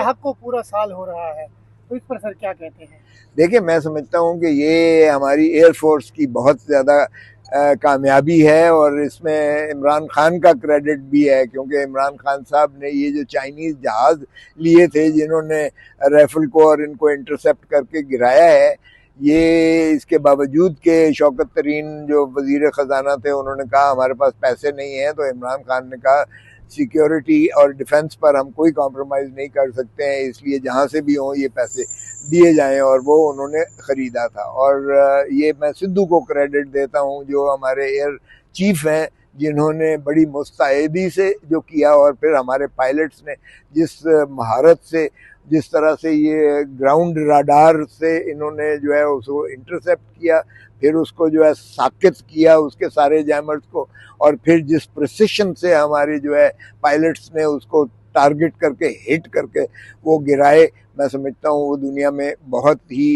हक को पूरा साल हो रहा है, तो इस पर सर क्या कहते हैं? देखिए, मैं समझता हूँ कि ये हमारी एयरफोर्स की बहुत ज़्यादा कामयाबी है और इसमें इमरान खान का क्रेडिट भी है, क्योंकि इमरान खान साहब ने ये जो चाइनीज़ जहाज़ लिए थे जिन्होंने राइफल को और इनको इंटरसेप्ट करके गिराया है, ये इसके बावजूद के शौकत तरीन जो वजीर ख़जाना थे उन्होंने कहा हमारे पास पैसे नहीं हैं, तो इमरान खान ने कहा सिक्योरिटी और डिफेंस पर हम कोई कॉम्प्रोमाइज़ नहीं कर सकते हैं, इसलिए जहाँ से भी हों ये पैसे दिए जाएं, और वो उन्होंने ख़रीदा था। और ये मैं सिद्धू को क्रेडिट देता हूँ जो हमारे एयर चीफ हैं, जिन्होंने बड़ी मुस्तैदी से जो किया, और फिर हमारे पायलट्स ने जिस महारत से, जिस तरह से ये ग्राउंड राडार से इन्होंने जो है उसको इंटरसेप्ट किया, फिर उसको जो है साकित किया उसके सारे जैमर्स को, और फिर जिस प्रिसिशन से हमारे जो है पायलट्स ने उसको टारगेट करके हिट करके वो गिराए, मैं समझता हूँ वो दुनिया में बहुत ही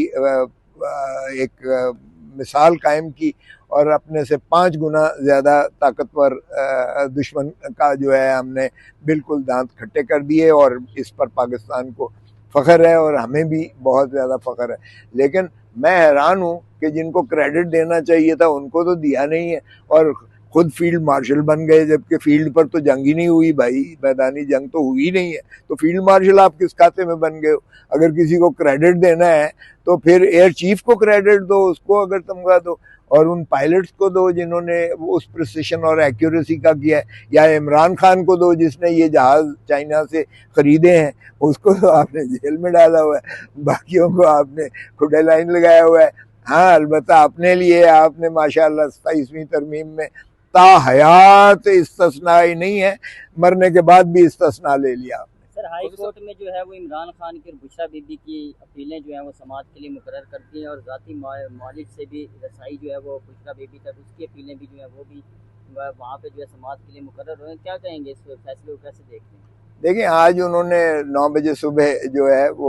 एक मिसाल कायम की, और अपने से 5 गुना ज़्यादा ताकतवर दुश्मन का जो है हमने बिल्कुल दांत खट्टे कर दिए, और इस पर पाकिस्तान को फ़ख्र है और हमें भी बहुत ज़्यादा फ़ख्र है। लेकिन मैं हैरान हूँ कि जिनको क्रेडिट देना चाहिए था उनको तो दिया नहीं है, और खुद फील्ड मार्शल बन गए, जबकि फील्ड पर तो जंग ही नहीं हुई भाई, मैदानी जंग तो हुई नहीं है, तो फील्ड मार्शल आप किस खाते में बन गए हो? अगर किसी को क्रेडिट देना है तो फिर एयर चीफ को क्रेडिट दो, उसको अगर तमगा दो, और उन पायलट्स को दो जिन्होंने उस प्रिसिशन और एक्यूरेसी का किया है, या इमरान खान को दो जिसने ये जहाज चाइना से खरीदे हैं, उसको तो आपने जेल में डाला हुआ है, बाकियों को आपने खुडे लाइन लगाया हुआ है। हाँ, अलबत्ता अपने लिए आपने माशाल्लाह 27वीं तरमीम में ताहयात इस्तिस्ना ही नहीं है, मरने के बाद भी इस्तिस्ना ले लिया। सर, हाई कोर्ट में जो है वो इमरान खान की और बुशरा बीबी की अपीलें जो है वो समाज के लिए मुकर्रर कर दी हैं, और ज़ाती मालिक से भी रसाई जो है वो बुशरा बीबी तक उसकी अपीलें भी जो है वो भी वहाँ पे जो है समाज के लिए मुकर्रर हुए। क्या कहेंगे इस फैसले को, कैसे देखते हैं? देखिए, आज उन्होंने 9 बजे सुबह जो है वो